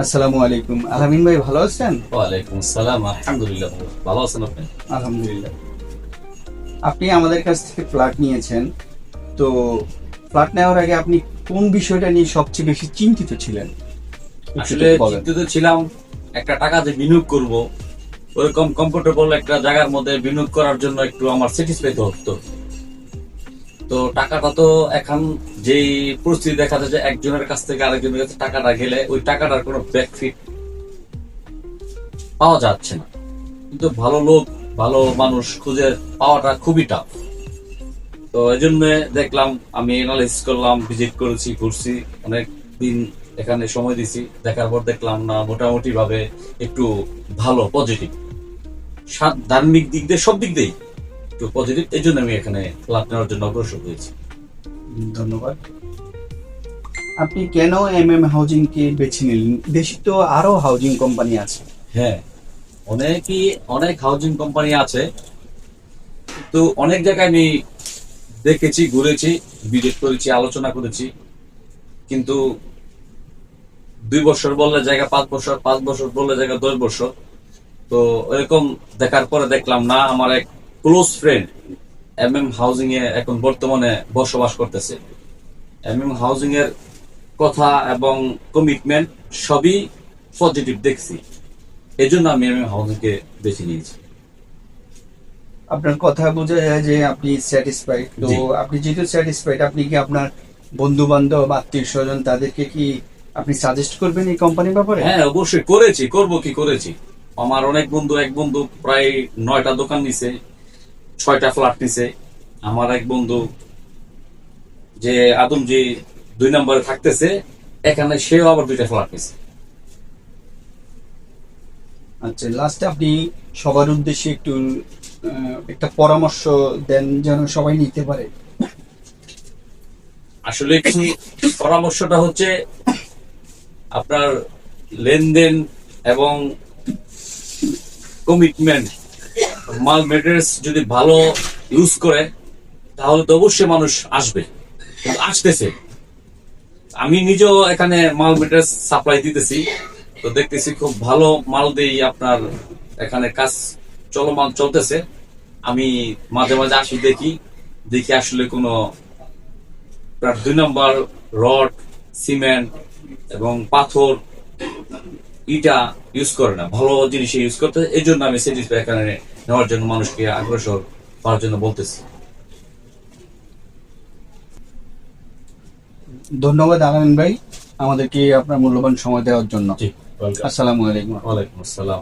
আসসালামু আলাইকুম। আলামিন ভাই ভালো আছেন? ওয়ালাইকুম আসসালাম, আলহামদুলিল্লাহ। ভালো আছেন আপনি? আলহামদুলিল্লাহ। আপনি আমাদের কাছ থেকে ফ্ল্যাট নিয়েছেন। তো ফ্ল্যাট নেওয়ার আগে আপনি কোন বিষয়টা নিয়ে সবচেয়ে বেশি চিন্তিত ছিলেন? একটু আসলে যদি বলেন। চিন্তিত ছিলাম, একটা টাকা যে বিনিয়োগ করব, ওরকম কমফোর্টেবল একটা জায়গার মধ্যে বিনিয়োগ করার জন্য একটু আমার স্যাটিসফাই হতো। তো টাকাটা তো এখন যেই পরিস্থিতি দেখা যায় যে একজনের কাছ থেকে আরেকজনের কাছে টাকাটা গেলে ওই টাকাটার কোনো ব্যাকফিট পাওয়া যাচ্ছে না। কিন্তু ভালো লোক, ভালো মানুষ খুঁজে পাওয়াটা খুবই টাফ। তো এই জন্য দেখলাম, আমি অ্যানালাইসিস করলাম, ভিজিট করেছি, ঘুরছি, অনেক দিন এখানে সময় দিছি। দেখার পর দেখলাম না, মোটামুটি ভাবে একটু ভালো, পজিটিভ, ধার্মিক দিক দিয়ে সব দিক দিয়েই একটু পজিটিভ। এই জন্য আমি এখানে ফ্ল্যাট নেওয়ার জন্য অগ্রসর হয়েছি। ধন্যবাদ। আপনি কেন হাউজিং কে বেছে নিলেন? দেশে তো আরো হাউজিং কোম্পানি আছে। হ্যাঁ, অনেক হাউজিং কোম্পানি আছে, তো অনেক জায়গায় আমি দেখেছি, ঘুরেছি, ভিজিট করেছি, আলোচনা করেছি, কিন্তু 2 বছর বললে জায়গা 5 বছর, 5 বছর বললে জায়গা 10 বছর। তো এরকম দেখার পরে দেখলাম না, আমার এক ক্লোজ ফ্রেন্ড হাউজিং এ এখন বর্তমানে বসবাস করতেছে। হাউজিং এর কথা এবং কমিটমেন্ট সবই পজিটিভ দেখছি। এই জন্য আমি হাউজিং কে বেছে নিয়েছি। আপনার কথা বোঝা যায় যে আপনি স্যাটিসফাইড। তো জি। আপনি যেহেতু স্যাটিসফাইড, আপনি কি আপনার বন্ধু বান্ধব, আত্মীয় স্বজন তাদেরকে কি আপনি সাজেস্ট করবেন এই কোম্পানির ব্যাপারে? হ্যাঁ, অবশ্যই করেছি, করেছি। আমার অনেক বন্ধু, এক বন্ধু প্রায় 9টা দোকান নিছে, 6টা ফ্ল্যাট নিছে। আমার এক বন্ধু যে আদমজি 2 নম্বরে থাকতেছে, এখানে সেও আবার 2টা ফ্ল্যাট নিছে। আচ্ছা, লাস্টে আপনি সবার উদ্দেশ্যে একটু একটা পরামর্শ দেন যেন সবাই নিতে পারে। আসলে কি, পরামর্শটা হচ্ছে আপনার লেনদেন এবং কমিটমেন্ট, মাল মেটেরিয়ালস যদি ভালো ইউজ করে তাহলে তো অবশ্যই মানুষ আসবে, কিন্তু আসতেছে। আমি নিজেও এখানে মাল মেটেরিয়ালস সাপ্লাই দিতেছি, তো দেখতেছি খুব ভালো মাল দিয়েই আপনার এখানে কাজ চলমান চলতেছে। আমি মাঝে মাঝে আসি, দেখি দেখি আসলে কোনো 2 নম্বর রড, সিমেন্ট এবং পাথর, ইটা ইউজ করে না, ভালো জিনিস ইউজ করতে। এই জন্য আমি স্যাটিসফাই এখানে নেওয়ার জন্য মানুষকে অগ্রসর করার জন্য বলতেছি। ধন্যবাদ আলামিন ভাই, আমাদেরকে আপনার মূল্যবান সময় দেওয়ার জন্য। জি, ওয়েলকাম। আসসালামু আলাইকুম। ওয়ালাইকুম আসসালাম।